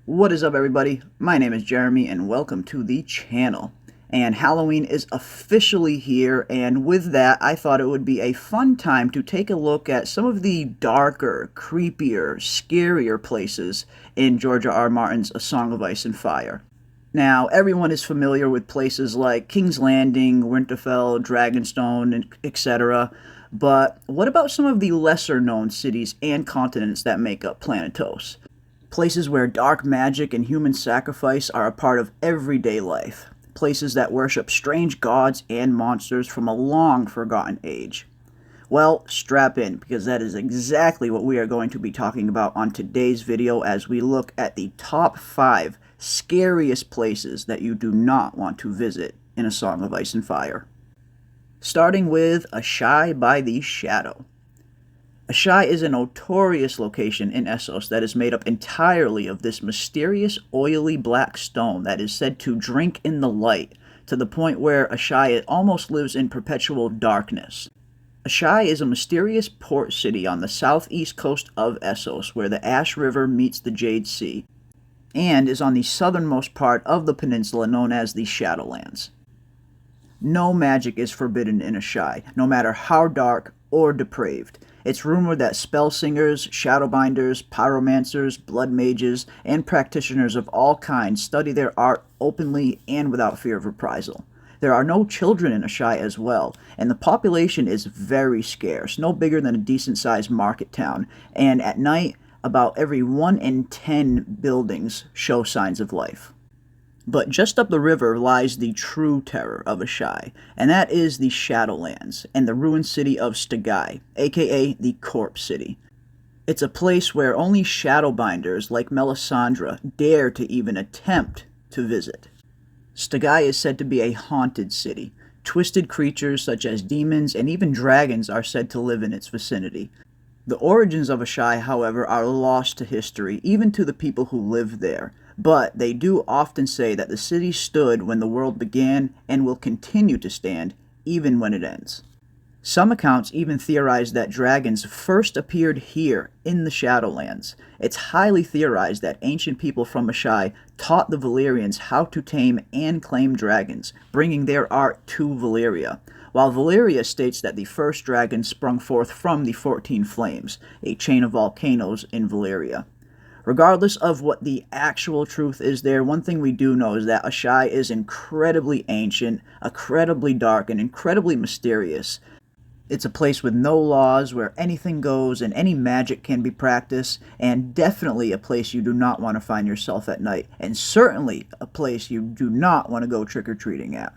What is up, everybody? My name is Jeremy and welcome to the channel. And Halloween is officially here, and with that I thought it would be a fun time to take a look at some of the darker, creepier, scarier places in George R. R. Martin's A Song of Ice and Fire. Now, everyone is familiar with places like King's Landing, Winterfell, Dragonstone, etc. But what about some of the lesser known cities and continents that make up Planetos? Places where dark magic and human sacrifice are a part of everyday life. Places that worship strange gods and monsters from a long forgotten age. Well, strap in, because that is exactly what we are going to be talking about on today's video as we look at the top 5 scariest places that you do not want to visit in A Song of Ice and Fire. Starting with Ashai by the Shadow. Ashai is a notorious location in Essos that is made up entirely of this mysterious oily black stone that is said to drink in the light, to the point where Ashai almost lives in perpetual darkness. Ashai is a mysterious port city on the southeast coast of Essos where the Ash River meets the Jade Sea, and is on the southernmost part of the peninsula known as the Shadowlands. No magic is forbidden in Ashai, no matter how dark or depraved. It's rumored that spell singers, shadowbinders, pyromancers, blood mages, and practitioners of all kinds study their art openly and without fear of reprisal. There are no children in Ashai as well, and the population is very scarce, no bigger than a decent-sized market town, and at night, about every 1 in 10 buildings show signs of life. But just up the river lies the true terror of Ashai, and that is the Shadowlands and the ruined city of Stygai, aka the Corpse City. It's a place where only shadowbinders like Melesandre dare to even attempt to visit. Stygai is said to be a haunted city. Twisted creatures such as demons and even dragons are said to live in its vicinity. The origins of Ashai, however, are lost to history, even to the people who live there. But they do often say that the city stood when the world began and will continue to stand even when it ends. Some accounts even theorize that dragons first appeared here in the Shadowlands. It's highly theorized that ancient people from Ashai taught the Valyrians how to tame and claim dragons, bringing their art to Valyria, while Valyria states that the first dragon sprung forth from the 14 Flames, a chain of volcanoes in Valyria. Regardless of what the actual truth is there, one thing we do know is that Ashai is incredibly ancient, incredibly dark, and incredibly mysterious. It's a place with no laws, where anything goes and any magic can be practiced, and definitely a place you do not want to find yourself at night, and certainly a place you do not want to go trick-or-treating at.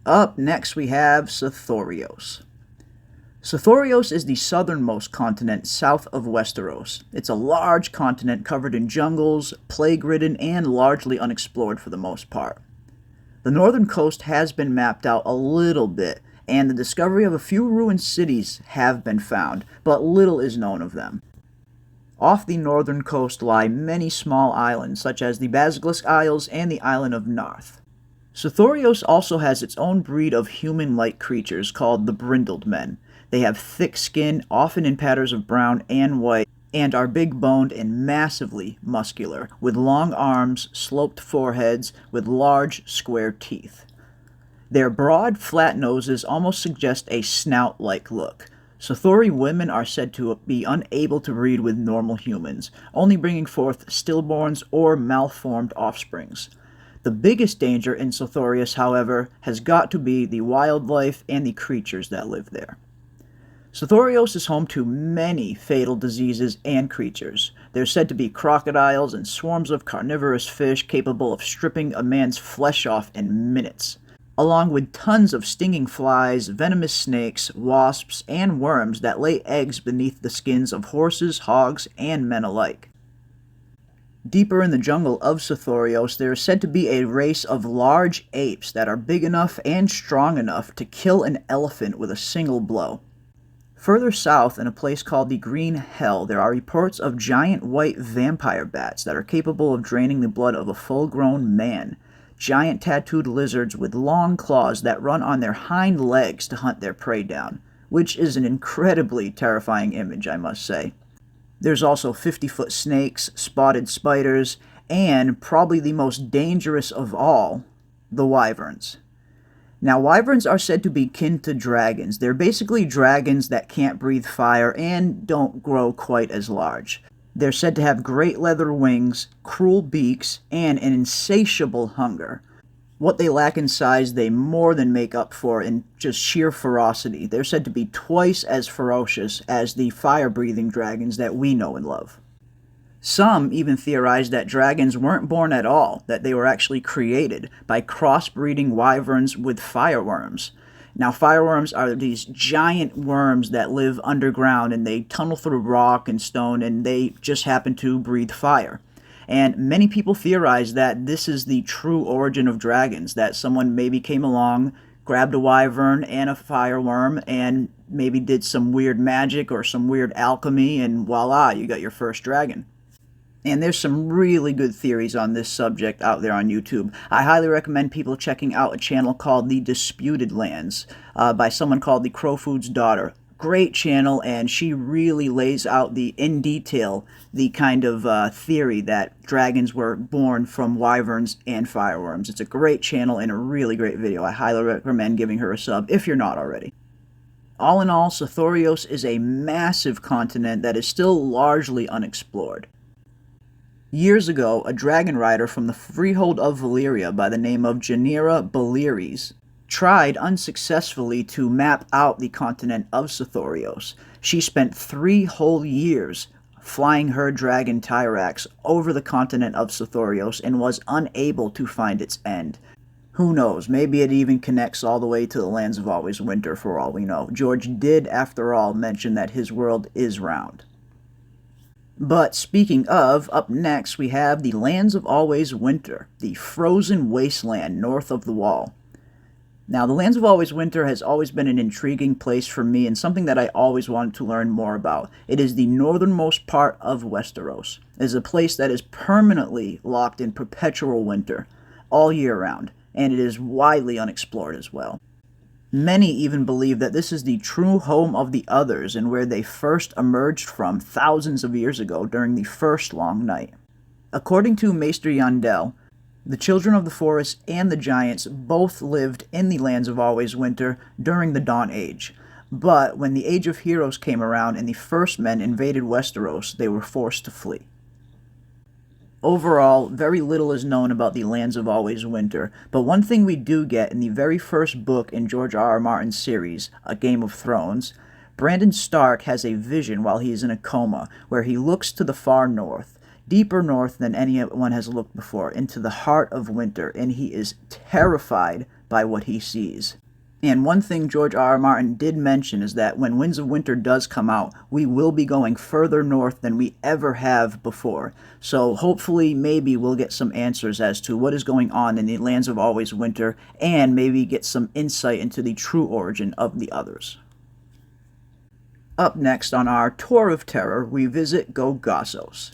Up next we have Sothorios. Southoryos is the southernmost continent south of Westeros. It's a large continent covered in jungles, plague-ridden, and largely unexplored for the most part. The northern coast has been mapped out a little bit, and the discovery of a few ruined cities have been found, but little is known of them. Off the northern coast lie many small islands, such as the Basilisk Isles and the island of Narth. Sothorios also has its own breed of human-like creatures called the Brindled Men. They have thick skin, often in patterns of brown and white, and are big-boned and massively muscular, with long arms, sloped foreheads, with large, square teeth. Their broad, flat noses almost suggest a snout-like look. Sothori women are said to be unable to breed with normal humans, only bringing forth stillborns or malformed offsprings. The biggest danger in Sothorios, however, has got to be the wildlife and the creatures that live there. Sothorios is home to many fatal diseases and creatures. There's said to be crocodiles and swarms of carnivorous fish capable of stripping a man's flesh off in minutes, along with tons of stinging flies, venomous snakes, wasps, and worms that lay eggs beneath the skins of horses, hogs, and men alike. Deeper in the jungle of Sothorios, there is said to be a race of large apes that are big enough and strong enough to kill an elephant with a single blow. Further south, in a place called the Green Hell, there are reports of giant white vampire bats that are capable of draining the blood of a full-grown man, giant tattooed lizards with long claws that run on their hind legs to hunt their prey down, which is an incredibly terrifying image, I must say. There's also 50-foot snakes, spotted spiders, and probably the most dangerous of all, the wyverns. Now, wyverns are said to be kin to dragons. They're basically dragons that can't breathe fire and don't grow quite as large. They're said to have great leather wings, cruel beaks, and an insatiable hunger. What they lack in size, they more than make up for in just sheer ferocity. They're said to be twice as ferocious as the fire-breathing dragons that we know and love. Some even theorize that dragons weren't born at all, that they were actually created by crossbreeding wyverns with fireworms. Now, fireworms are these giant worms that live underground, and they tunnel through rock and stone, and they just happen to breathe fire. And many people theorize that this is the true origin of dragons, that someone maybe came along, grabbed a wyvern and a fireworm, and maybe did some weird magic or some weird alchemy, and voila, you got your first dragon. And there's some really good theories on this subject out there on YouTube. I highly recommend people checking out a channel called The Disputed Lands by someone called the Crowfood's Daughter. Great channel, and she really lays out in detail the kind of theory that dragons were born from wyverns and fireworms. It's a great channel and a really great video. I highly recommend giving her a sub if you're not already. All in all, Southoryos is a massive continent that is still largely unexplored. Years ago, a dragon rider from the freehold of Valyria by the name of Janira Baleares tried unsuccessfully to map out the continent of Sothorios. She spent 3 whole years flying her dragon Tyrax over the continent of Sothorios and was unable to find its end. Who knows, maybe it even connects all the way to the Lands of Always Winter for all we know. George did, after all, mention that his world is round. But speaking of, up next we have the Lands of Always Winter, the frozen wasteland north of the Wall. Now, the Lands of Always Winter has always been an intriguing place for me and something that I always wanted to learn more about. It is the northernmost part of Westeros. It is a place that is permanently locked in perpetual winter, all year round, and it is widely unexplored as well. Many even believe that this is the true home of the Others and where they first emerged from thousands of years ago during the First Long Night. According to Maester Yandel, the Children of the Forest and the Giants both lived in the Lands of Always Winter during the Dawn Age. But when the Age of Heroes came around and the First Men invaded Westeros, they were forced to flee. Overall, very little is known about the Lands of Always Winter, but one thing we do get in the very first book in George R.R. Martin's series, A Game of Thrones, Brandon Stark has a vision while he is in a coma, where he looks to the far north, deeper north than anyone has looked before, into the heart of winter, and he is terrified by what he sees. And one thing George R.R. Martin did mention is that when Winds of Winter does come out, we will be going further north than we ever have before. So hopefully, maybe we'll get some answers as to what is going on in the Lands of Always Winter, and maybe get some insight into the true origin of the Others. Up next on our Tour of Terror, we visit Gogossos.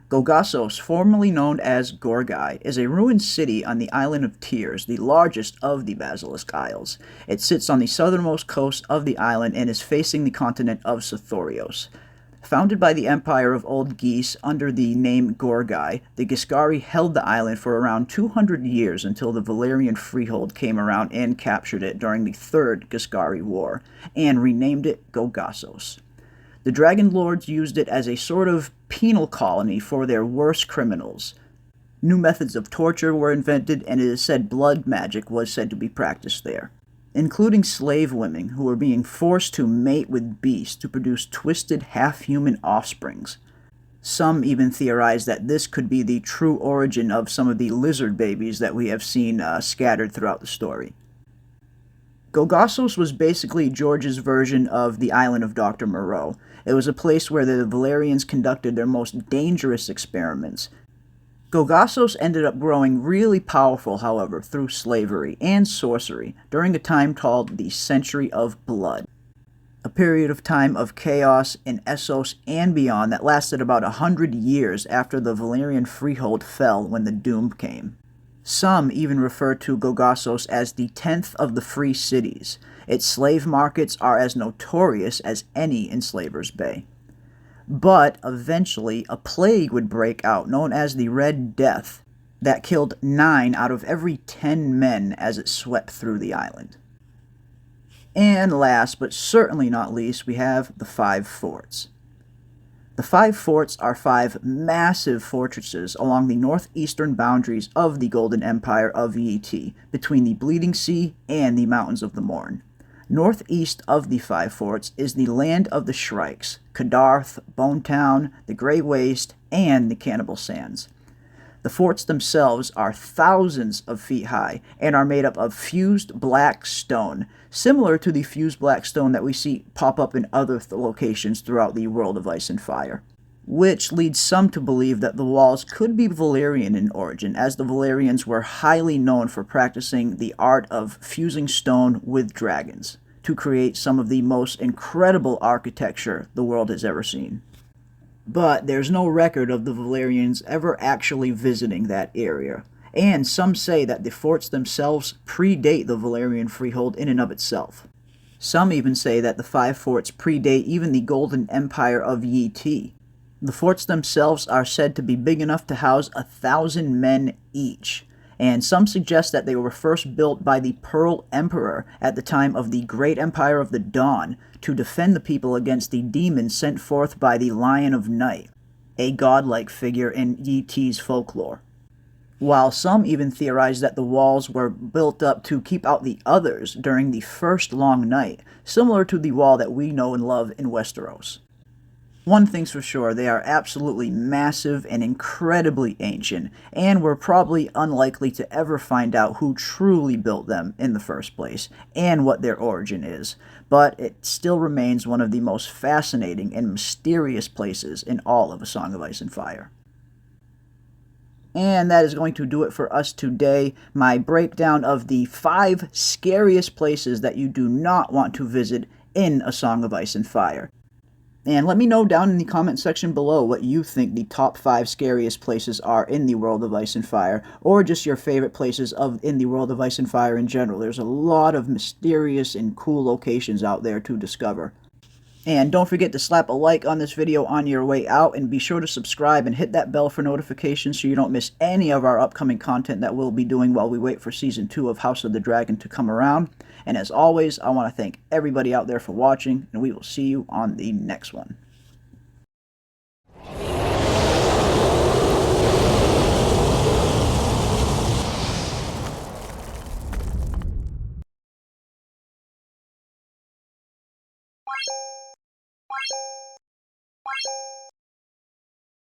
Gogossos, formerly known as Gorgai, is a ruined city on the island of Tears, the largest of the Basilisk Isles. It sits on the southernmost coast of the island and is facing the continent of Sothorios. Founded by the Empire of Old Geese under the name Gorgai, the Giscari held the island for around 200 years until the Valyrian Freehold came around and captured it during the Third Giscari War, and renamed it Gogossos. The Dragon Lords used it as a sort of penal colony for their worst criminals. New methods of torture were invented, and it is said blood magic was said to be practiced there, including slave women who were being forced to mate with beasts to produce twisted half-human offsprings. Some even theorize that this could be the true origin of some of the lizard babies that we have seen scattered throughout the story. Gogossos was basically George's version of the island of Dr. Moreau. It was a place where the Valyrians conducted their most dangerous experiments. Gogossos ended up growing really powerful, however, through slavery and sorcery during a time called the Century of Blood, a period of time of chaos in Essos and beyond that lasted about 100 years after the Valyrian Freehold fell when the Doom came. Some even refer to Gogossos as the 10th of the Free Cities. Its slave markets are as notorious as any in Slaver's Bay. But eventually, a plague would break out known as the Red Death that killed 9 out of every 10 men as it swept through the island. And last, but certainly not least, we have the 5 forts. The 5 forts are 5 massive fortresses along the northeastern boundaries of the Golden Empire of Yiti, between the Bleeding Sea and the Mountains of the Morn. Northeast of the 5 forts is the land of the Shrikes, Kadarth, Bonetown, the Grey Waste, and the Cannibal Sands. The forts themselves are thousands of feet high and are made up of fused black stone, similar to the fused black stone that we see pop up in other locations throughout the world of Ice and Fire, which leads some to believe that the walls could be Valyrian in origin, as the Valyrians were highly known for practicing the art of fusing stone with dragons to create some of the most incredible architecture the world has ever seen. But there's no record of the Valyrians ever actually visiting that area, and some say that the forts themselves predate the Valyrian freehold in and of itself. Some even say that the 5 forts predate even the Golden Empire of Yiti. The forts themselves are said to be big enough to house 1,000 men each, and some suggest that they were first built by the Pearl Emperor at the time of the Great Empire of the Dawn to defend the people against the demons sent forth by the Lion of Night, a godlike figure in Yiti's folklore. While some even theorize that the walls were built up to keep out the others during the first long night, similar to the wall that we know and love in Westeros. One thing's for sure, they are absolutely massive and incredibly ancient, and we're probably unlikely to ever find out who truly built them in the first place, and what their origin is, but it still remains one of the most fascinating and mysterious places in all of A Song of Ice and Fire. And that is going to do it for us today. My breakdown of the 5 scariest places that you do not want to visit in A Song of Ice and Fire. And let me know down in the comment section below what you think the top 5 scariest places are in the world of Ice and Fire, or just your favorite places in the world of Ice and Fire in general. There's a lot of mysterious and cool locations out there to discover. And don't forget to slap a like on this video on your way out, and be sure to subscribe and hit that bell for notifications so you don't miss any of our upcoming content that we'll be doing while we wait for Season 2 of House of the Dragon to come around. And as always, I want to thank everybody out there for watching, and we will see you on the next one.